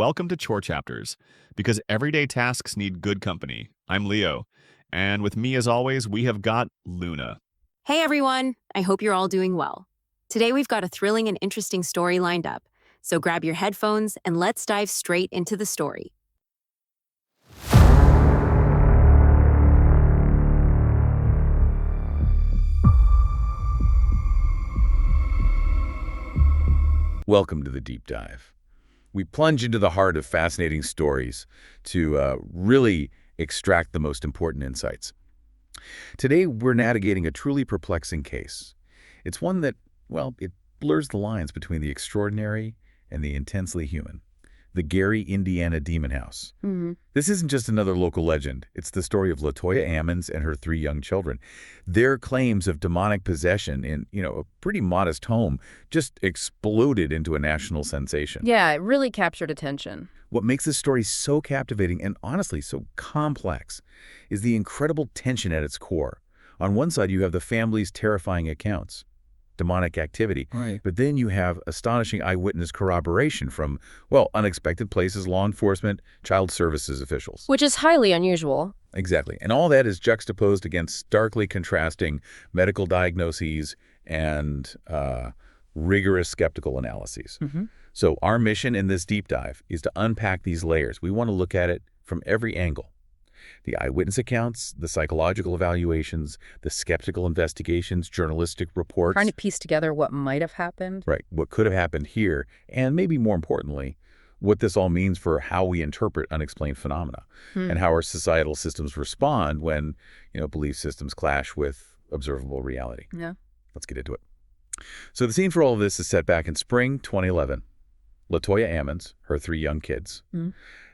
welcome to Chore Chapters, because everyday tasks need good company. I'm Leo, and with me as always, we have got Luna. Hey everyone, I hope you're all doing well. Today we've got a thrilling and interesting story lined up, so grab your headphones and let's dive straight into the story. Welcome to the Deep Dive. We plunge into the heart of fascinating stories to really extract the most important insights. Today, we're navigating a truly perplexing case. It's one that, well, it blurs the lines between the extraordinary and the intensely human. The Gary, Indiana Demon House. This isn't just another local legend. It's the story of LaToya Ammons and her 3 young children. Their claims of demonic possession in, a pretty modest home just exploded into a national sensation. Yeah, it really captured attention. What makes this story so captivating and honestly so complex is the incredible tension at its core. On one side, you have the family's terrifying accounts, demonic activity. Right. But then you have astonishing eyewitness corroboration from, well, unexpected places, law enforcement, child services officials. Which is highly unusual. Exactly. And all that is juxtaposed against starkly contrasting medical diagnoses and rigorous skeptical analyses. So our mission in this deep dive is to unpack these layers. We want to look at it from every angle. The eyewitness accounts, the psychological evaluations, the skeptical investigations, journalistic reports. Trying to piece together what might have happened. Right, what could have happened here, and maybe more importantly, what this all means for how we interpret unexplained phenomena and how our societal systems respond when, belief systems clash with observable reality. Yeah. Let's get into it. So the scene for all of this is set back in spring 2011. LaToya Ammons, her 3 young kids,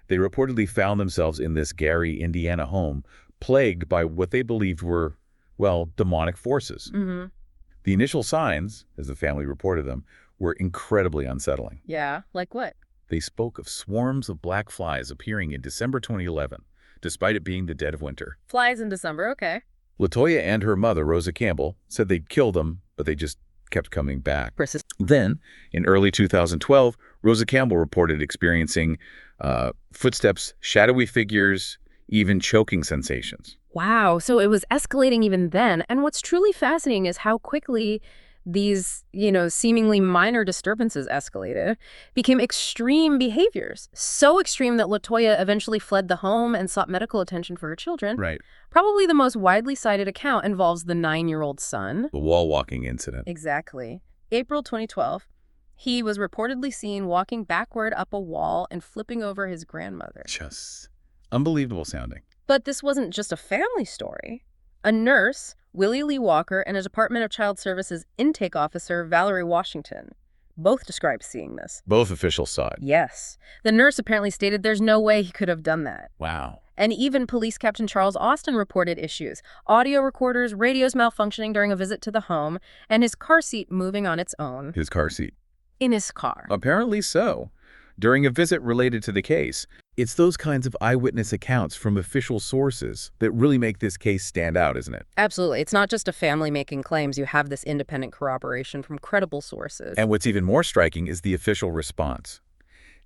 they reportedly found themselves in this Gary, Indiana home, plagued by what they believed were, well, demonic forces. The initial signs, as the family reported them, were incredibly unsettling. Yeah, like what? They spoke of swarms of black flies appearing in December 2011, despite it being the dead of winter. Flies in December, okay. LaToya and her mother, Rosa Campbell, said they'd killed them, but they just kept coming back. Then, in early 2012, Rosa Campbell reported experiencing footsteps, shadowy figures, even choking sensations. Wow, so it was escalating even then. And what's truly fascinating is how quickly these, seemingly minor disturbances escalated, became extreme behaviors. So extreme that LaToya eventually fled the home and sought medical attention for her children. Right. Probably the most widely cited account involves the 9-year-old son. The wall walking incident. Exactly. April 2012, he was reportedly seen walking backward up a wall and flipping over his grandmother. Just unbelievable sounding. But this wasn't just a family story. A nurse, Willie Lee Walker, and a Department of Child Services intake officer, Valerie Washington, both described seeing this. Both officials saw it. Yes. The nurse apparently stated there's no way he could have done that. Wow. And even Police Captain Charles Austin reported issues. Audio recorders, radios malfunctioning during a visit to the home, and his car seat moving on its own. His car seat. In his car. Apparently so. During a visit related to the case, it's those kinds of eyewitness accounts from official sources that really make this case stand out, isn't it? Absolutely. It's not just a family making claims. You have this independent corroboration from credible sources. And what's even more striking is the official response.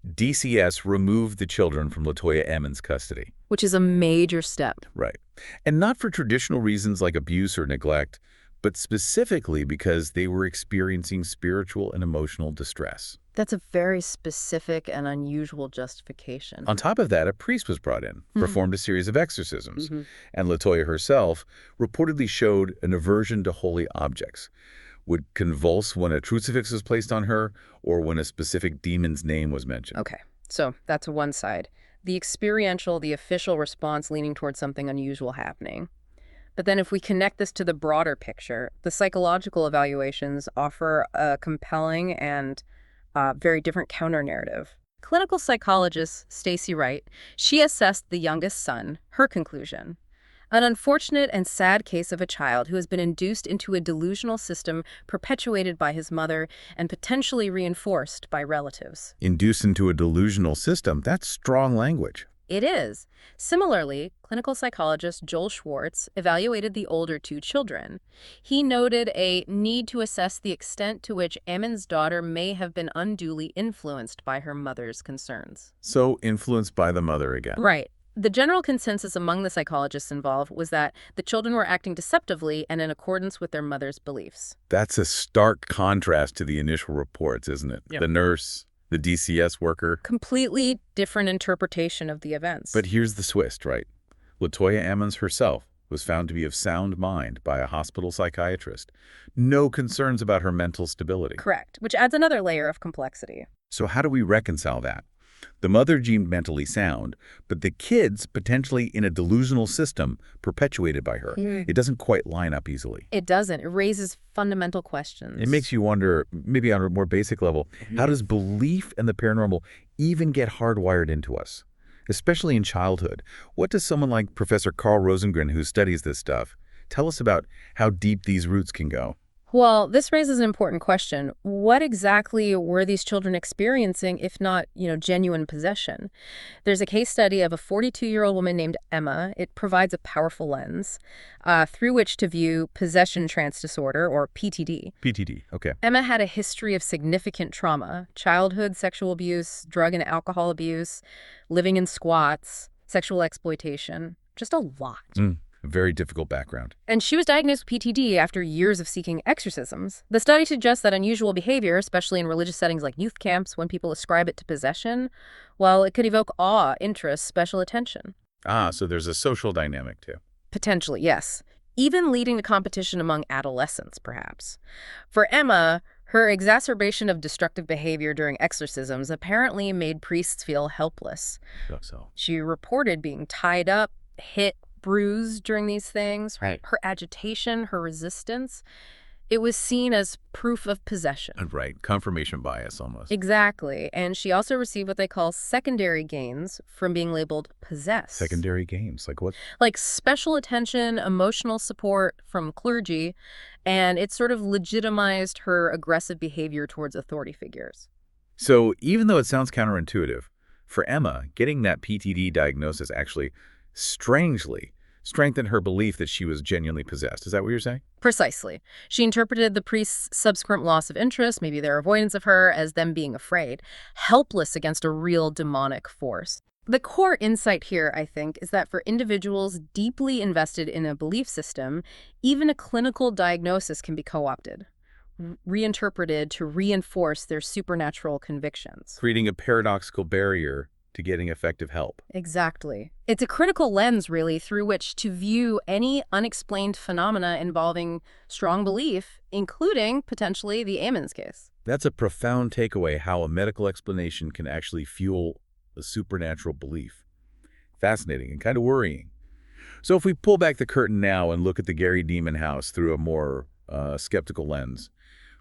DCS removed the children from LaToya Ammons' custody. Which is a major step. Right. And not for traditional reasons like abuse or neglect, but specifically because they were experiencing spiritual and emotional distress. That's a very specific and unusual justification. On top of that, a priest was brought in, performed a series of exorcisms, and LaToya herself reportedly showed an aversion to holy objects, would convulse when a crucifix was placed on her or when a specific demon's name was mentioned. Okay, so that's one side. The experiential, the official response leaning towards something unusual happening. But then if we connect this to the broader picture, the psychological evaluations offer a compelling and very different counter-narrative. Clinical psychologist Stacy Wright, she assessed the youngest son, her conclusion. An unfortunate and sad case of a child who has been induced into a delusional system perpetuated by his mother and potentially reinforced by relatives. Induced into a delusional system, that's strong language. It is. Similarly, clinical psychologist Joel Schwartz evaluated the older two children. He noted a need to assess the extent to which Ammon's daughter may have been unduly influenced by her mother's concerns. So influenced by the mother again. Right. The general consensus among the psychologists involved was that the children were acting deceptively and in accordance with their mother's beliefs. That's a stark contrast to the initial reports, isn't it? Yep. The nurse, the DCS worker. Completely different interpretation of the events. But here's the twist, right? LaToya Ammons herself was found to be of sound mind by a hospital psychiatrist. No concerns about her mental stability. Correct, which adds another layer of complexity. So how do we reconcile that? The mother deemed mentally sound, but the kids potentially in a delusional system perpetuated by her. It doesn't quite line up easily. It doesn't. It raises fundamental questions. It makes you wonder, maybe on a more basic level, how does belief in the paranormal even get hardwired into us? Especially in childhood. What does someone like Professor Carl Rosengren, who studies this stuff, tell us about how deep these roots can go? Well, this raises an important question. What exactly were these children experiencing, if not, genuine possession? There's a case study of a 42-year-old woman named Emma. It provides a powerful lens through which to view possession trance disorder, or PTD. PTD, okay. Emma had a history of significant trauma: childhood sexual abuse, drug and alcohol abuse, living in squats, sexual exploitation. Just a lot. A very difficult background. And she was diagnosed with PTD after years of seeking exorcisms. The study suggests that unusual behavior, especially in religious settings like youth camps, when people ascribe it to possession, well, it could evoke awe, interest, special attention. So there's a social dynamic too. Potentially, yes. Even leading to competition among adolescents, perhaps. For Emma, her exacerbation of destructive behavior during exorcisms apparently made priests feel helpless. So. She reported being tied up, hit, bruised during these things. Right. Her agitation, her resistance, it was seen as proof of possession. Right. Confirmation bias almost. Exactly. And she also received what they call secondary gains from being labeled possessed. Secondary gains? Like what? Like special attention, emotional support from clergy, and it sort of legitimized her aggressive behavior towards authority figures. So even though it sounds counterintuitive, for Emma, getting that PTD diagnosis actually strangely strengthened her belief that she was genuinely possessed. Is that what you're saying? Precisely. She interpreted the priest's subsequent loss of interest, maybe their avoidance of her, as them being afraid, helpless against a real demonic force. The core insight here, I think, is that for individuals deeply invested in a belief system, even a clinical diagnosis can be co-opted, reinterpreted to reinforce their supernatural convictions. Creating a paradoxical barrier to getting effective help. Exactly. It's a critical lens, really, through which to view any unexplained phenomena involving strong belief, including, potentially, the Ammons case. That's a profound takeaway, how a medical explanation can actually fuel a supernatural belief. Fascinating and kind of worrying. So if we pull back the curtain now and look at the Gary Demon house through a more skeptical lens,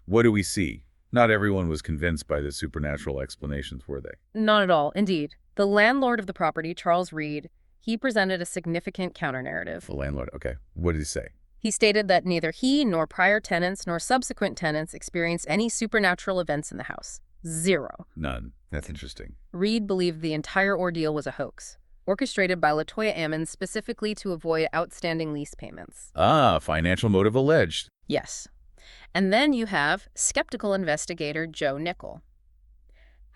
what do we see? Not everyone was convinced by the supernatural explanations, were they? Not at all, indeed. The landlord of the property, Charles Reed, he presented a significant counter-narrative. The landlord, okay. What did he say? He stated that neither he nor prior tenants nor subsequent tenants experienced any supernatural events in the house. Zero. None. That's interesting. Reed believed the entire ordeal was a hoax, orchestrated by LaToya Ammons specifically to avoid outstanding lease payments. Financial motive alleged. Yes. And then you have skeptical investigator Joe Nickel.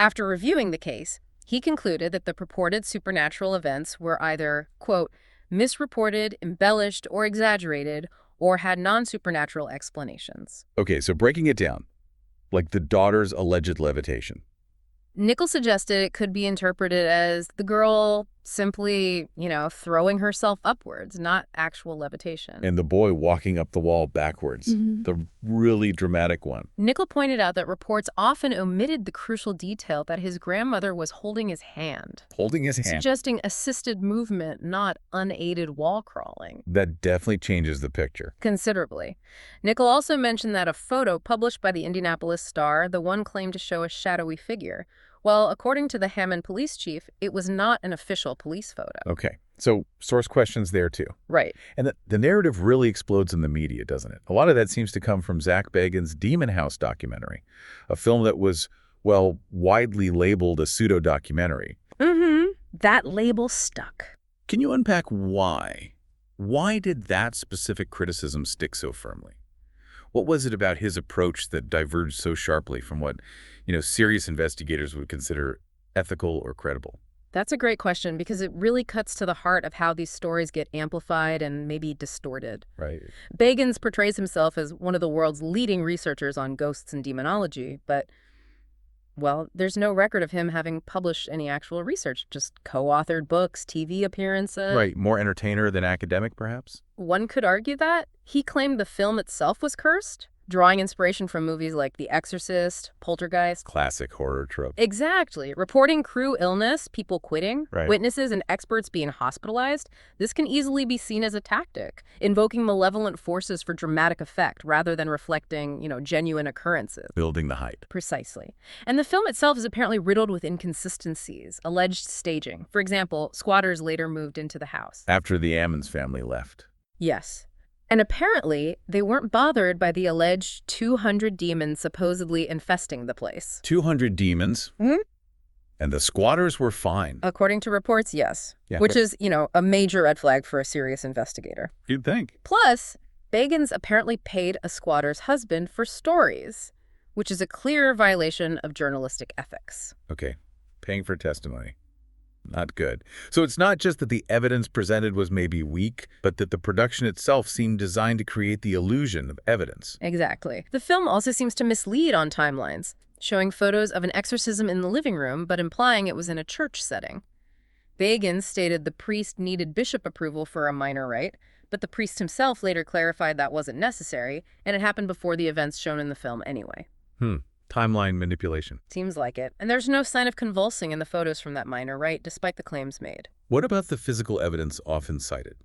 After reviewing the case, he concluded that the purported supernatural events were either, quote, misreported, embellished, or exaggerated, or had non-supernatural explanations. Okay, so breaking it down, like the daughter's alleged levitation. Nickel suggested it could be interpreted as the girl simply, throwing herself upwards, not actual levitation. And the boy walking up the wall backwards, the really dramatic one. Nickel pointed out that reports often omitted the crucial detail that his grandmother was holding his hand. Holding his hand. Suggesting assisted movement, not unaided wall crawling. That definitely changes the picture. Considerably. Nickel also mentioned that a photo published by the Indianapolis Star, the one claimed to show a shadowy figure. Well, according to the Hammond police chief, it was not an official police photo. Okay, so source questions there too. Right. And the narrative really explodes in the media, doesn't it? A lot of that seems to come from Zach Bagans' Demon House documentary, a film that was, well, widely labeled a pseudo-documentary. That label stuck. Can you unpack why? Why did that specific criticism stick so firmly? What was it about his approach that diverged so sharply from what, serious investigators would consider ethical or credible? That's a great question because it really cuts to the heart of how these stories get amplified and maybe distorted. Right. Bagans portrays himself as one of the world's leading researchers on ghosts and demonology, but, well, there's no record of him having published any actual research, just co-authored books, TV appearances. Right. More entertainer than academic, perhaps? One could argue that. He claimed the film itself was cursed, drawing inspiration from movies like The Exorcist, Poltergeist. Classic horror trope. Exactly. Reporting crew illness, people quitting, Right. witnesses and experts being hospitalized, this can easily be seen as a tactic, invoking malevolent forces for dramatic effect rather than reflecting, genuine occurrences. Building the hype. Precisely. And the film itself is apparently riddled with inconsistencies, alleged staging. For example, squatters later moved into the house. After the Ammons family left. Yes. And apparently, they weren't bothered by the alleged 200 demons supposedly infesting the place. 200 demons. Mhm. And the squatters were fine. According to reports, yes. Yeah. Which is, a major red flag for a serious investigator. You'd think. Plus, Bagans apparently paid a squatter's husband for stories, which is a clear violation of journalistic ethics. Okay. Paying for testimony. Not good. So it's not just that the evidence presented was maybe weak, but that the production itself seemed designed to create the illusion of evidence. Exactly. The film also seems to mislead on timelines, showing photos of an exorcism in the living room, but implying it was in a church setting. Bagans stated the priest needed bishop approval for a minor rite, but the priest himself later clarified that wasn't necessary, and it happened before the events shown in the film anyway. Timeline manipulation. Seems like it. And there's no sign of convulsing in the photos from that minor rite, despite the claims made. What about the physical evidence often cited?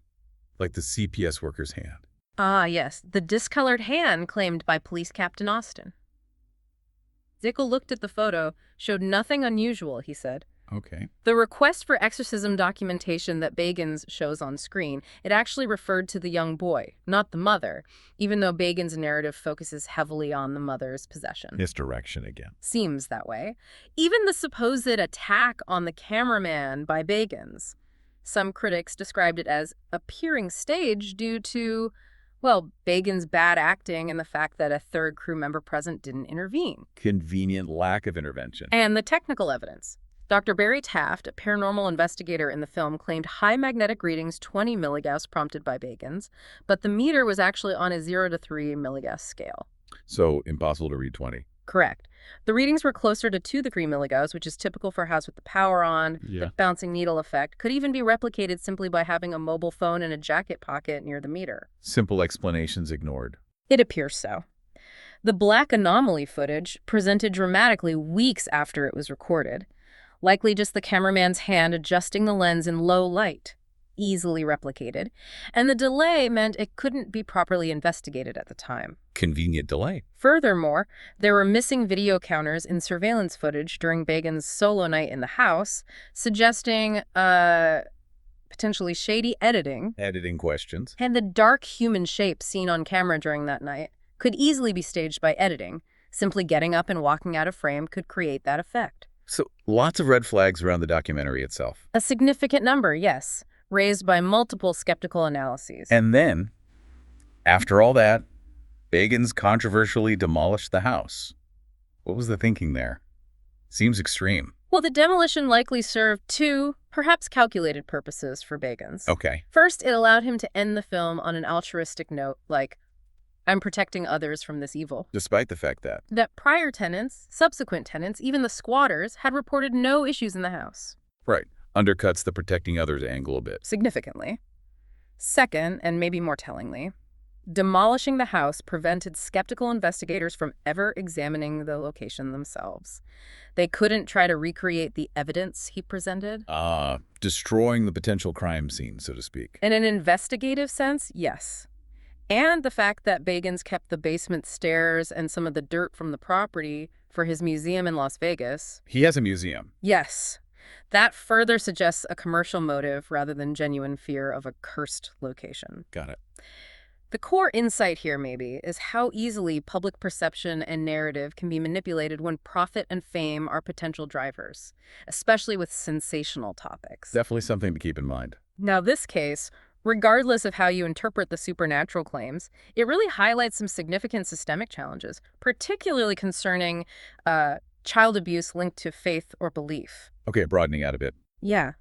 Like the CPS worker's hand? Ah, yes, the discolored hand claimed by Police Captain Austin. Dickel looked at the photo, showed nothing unusual, he said. Okay. The request for exorcism documentation that Bagans shows on screen, it actually referred to the young boy, not the mother, even though Bagans' narrative focuses heavily on the mother's possession. Misdirection again. Seems that way. Even the supposed attack on the cameraman by Bagans. Some critics described it as appearing staged due to, Bagans' bad acting and the fact that a third crew member present didn't intervene. Convenient lack of intervention. And the technical evidence. Dr. Barry Taft, a paranormal investigator in the film, claimed high magnetic readings 20 milligauss prompted by Bagans, but the meter was actually on a 0 to 3 milligauss scale. So impossible to read 20. Correct. The readings were closer to 2 to 3 milligauss, which is typical for a house with the power on. Yeah. The bouncing needle effect could even be replicated simply by having a mobile phone in a jacket pocket near the meter. Simple explanations ignored. It appears so. The black anomaly footage presented dramatically weeks after it was recorded. Likely just the cameraman's hand adjusting the lens in low light, easily replicated, and the delay meant it couldn't be properly investigated at the time. Convenient delay. Furthermore, there were missing video counters in surveillance footage during Bagans' solo night in the house, suggesting potentially shady editing. Editing questions. And the dark human shape seen on camera during that night could easily be staged by editing. Simply getting up and walking out of frame could create that effect. So lots of red flags around the documentary itself. A significant number, yes, raised by multiple skeptical analyses. And then, after all that, Bagans controversially demolished the house. What was the thinking there? Seems extreme. Well, the demolition likely served two, perhaps calculated purposes for Bagans. Okay. First, it allowed him to end the film on an altruistic note, like, I'm protecting others from this evil. Despite the fact that prior tenants, subsequent tenants, even the squatters, had reported no issues in the house. Right. Undercuts the protecting others angle a bit. Significantly. Second, and maybe more tellingly, demolishing the house prevented skeptical investigators from ever examining the location themselves. They couldn't try to recreate the evidence he presented. Destroying the potential crime scene, so to speak. In an investigative sense, yes. And the fact that Bagans kept the basement stairs and some of the dirt from the property for his museum in Las Vegas. He has a museum. Yes. That further suggests a commercial motive rather than genuine fear of a cursed location. Got it. The core insight here, maybe, is how easily public perception and narrative can be manipulated when profit and fame are potential drivers, especially with sensational topics. Definitely something to keep in mind. Now, this case, regardless of how you interpret the supernatural claims, it really highlights some significant systemic challenges, particularly concerning child abuse linked to faith or belief. Okay, broadening out a bit. Yeah.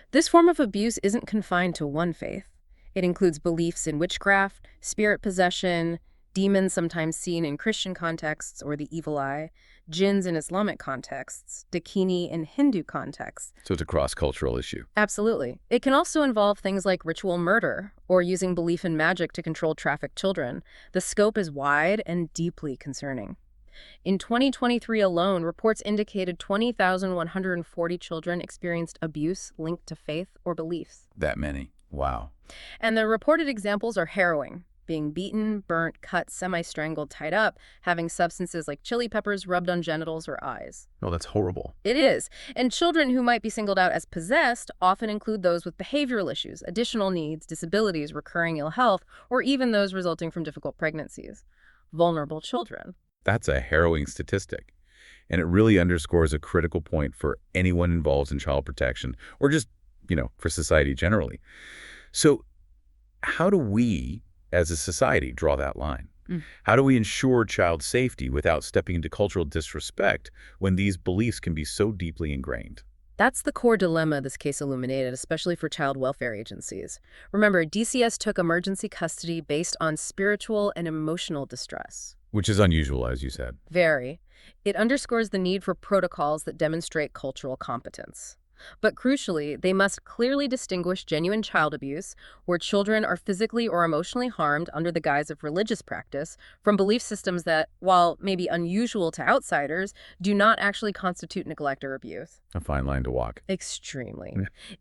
This form of abuse isn't confined to one faith. It includes beliefs in witchcraft, spirit possession, demons sometimes seen in Christian contexts or the evil eye, jinns in Islamic contexts, dakini in Hindu contexts. So it's a cross-cultural issue. Absolutely. It can also involve things like ritual murder or using belief in magic to control trafficked children. The scope is wide and deeply concerning. In 2023 alone, reports indicated 20,140 children experienced abuse linked to faith or beliefs. That many. Wow. And the reported examples are harrowing. Being beaten, burnt, cut, semi-strangled, tied up, having substances like chili peppers rubbed on genitals or eyes. Oh, that's horrible. It is. And children who might be singled out as possessed often include those with behavioral issues, additional needs, disabilities, recurring ill health, or even those resulting from difficult pregnancies. Vulnerable children. That's a harrowing statistic. And it really underscores a critical point for anyone involved in child protection, or just, for society generally. So how do we, as a society, draw that line? How do we ensure child safety without stepping into cultural disrespect when these beliefs can be so deeply ingrained? That's the core dilemma this case illuminated, especially for child welfare agencies. Remember, DCS took emergency custody based on spiritual and emotional distress. Which is unusual, as you said. Very. It underscores the need for protocols that demonstrate cultural competence. But crucially, they must clearly distinguish genuine child abuse, where children are physically or emotionally harmed under the guise of religious practice, from belief systems that, while maybe unusual to outsiders, do not actually constitute neglect or abuse. A fine line to walk. Extremely.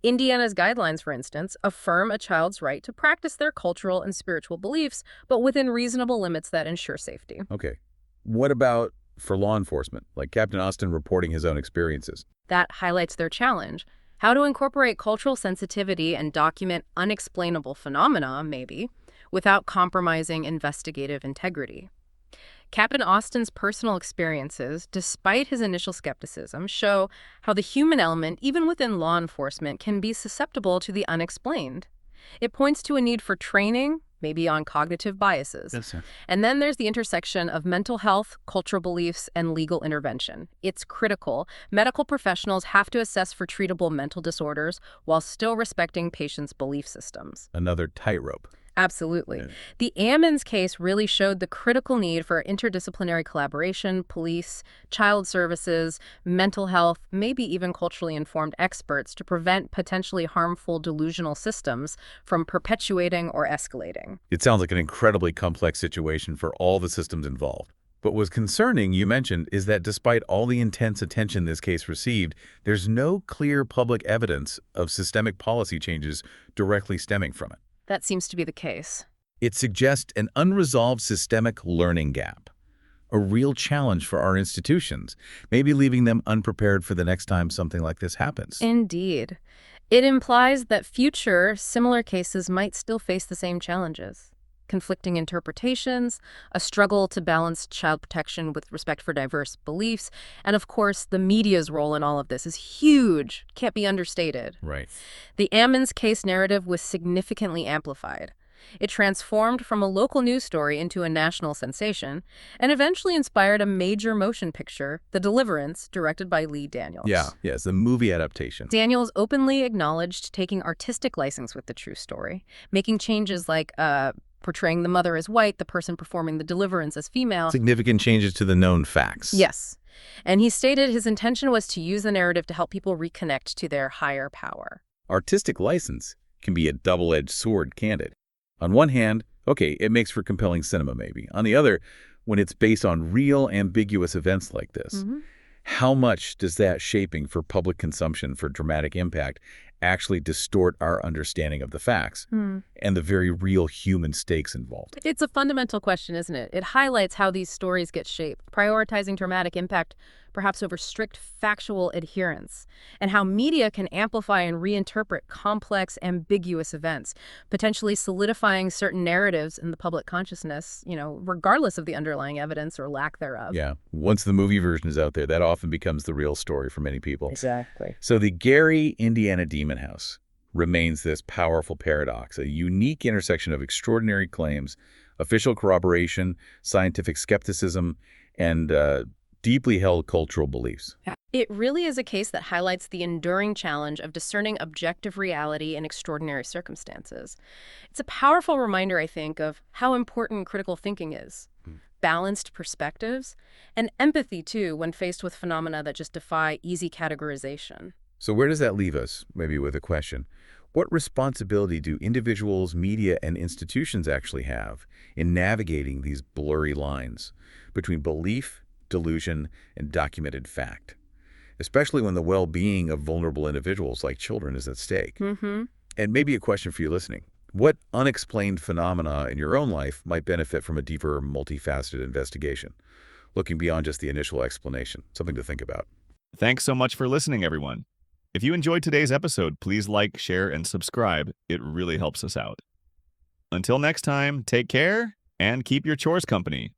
Indiana's guidelines, for instance, affirm a child's right to practice their cultural and spiritual beliefs, but within reasonable limits that ensure safety. Okay. What about for law enforcement, like Captain Austin reporting his own experiences? That highlights their challenge. How to incorporate cultural sensitivity and document unexplainable phenomena, maybe, without compromising investigative integrity. Captain Austin's personal experiences, despite his initial skepticism, show how the human element, even within law enforcement, can be susceptible to the unexplained. It points to a need for training, maybe on cognitive biases. Yes, sir. And then there's the intersection of mental health, cultural beliefs, and legal intervention. It's critical. Medical professionals have to assess for treatable mental disorders while still respecting patients' belief systems. Another tightrope. Absolutely. Yeah. The Ammons case really showed the critical need for interdisciplinary collaboration, police, child services, mental health, maybe even culturally informed experts to prevent potentially harmful delusional systems from perpetuating or escalating. It sounds like an incredibly complex situation for all the systems involved. But what's concerning, you mentioned, is that despite all the intense attention this case received, there's no clear public evidence of systemic policy changes directly stemming from it. That seems to be the case. It suggests an unresolved systemic learning gap, a real challenge for our institutions, maybe leaving them unprepared for the next time something like this happens. Indeed. It implies that future similar cases might still face the same challenges. Conflicting interpretations, a struggle to balance child protection with respect for diverse beliefs, and of course, the media's role in all of this is huge, can't be understated. Right. The Ammons case narrative was significantly amplified. It transformed from a local news story into a national sensation, and eventually inspired a major motion picture, The Deliverance, directed by Lee Daniels. Yes, the movie adaptation. Daniels openly acknowledged taking artistic license with the true story, making changes like portraying the mother as white, the person performing the deliverance as female. Significant changes to the known facts. Yes. And he stated his intention was to use the narrative to help people reconnect to their higher power. Artistic license can be a double-edged sword, can't it? On one hand, okay, it makes for compelling cinema maybe. On the other, when it's based on real, ambiguous events like this, how much does that shaping for public consumption for dramatic impact actually distort our understanding of the facts and the very real human stakes involved. It's a fundamental question, isn't it? It highlights how these stories get shaped, prioritizing dramatic impact perhaps over strict factual adherence, and how media can amplify and reinterpret complex, ambiguous events, potentially solidifying certain narratives in the public consciousness, regardless of the underlying evidence or lack thereof. Yeah, once the movie version is out there, that often becomes the real story for many people. Exactly. So the Gary, Indiana Demon House remains this powerful paradox, a unique intersection of extraordinary claims, official corroboration, scientific skepticism, and deeply held cultural beliefs. It really is a case that highlights the enduring challenge of discerning objective reality in extraordinary circumstances. It's a powerful reminder, I think, of how important critical thinking is. Balanced perspectives, and empathy, too, when faced with phenomena that just defy easy categorization. So where does that leave us? Maybe with a question. What responsibility do individuals, media, and institutions actually have in navigating these blurry lines between belief, delusion, and documented fact, especially when the well-being of vulnerable individuals like children is at stake? And maybe a question for you listening. What unexplained phenomena in your own life might benefit from a deeper, multifaceted investigation, looking beyond just the initial explanation? Something to think about. Thanks so much for listening, everyone. If you enjoyed today's episode, please like, share, and subscribe. It really helps us out. Until next time, take care and keep your chores company.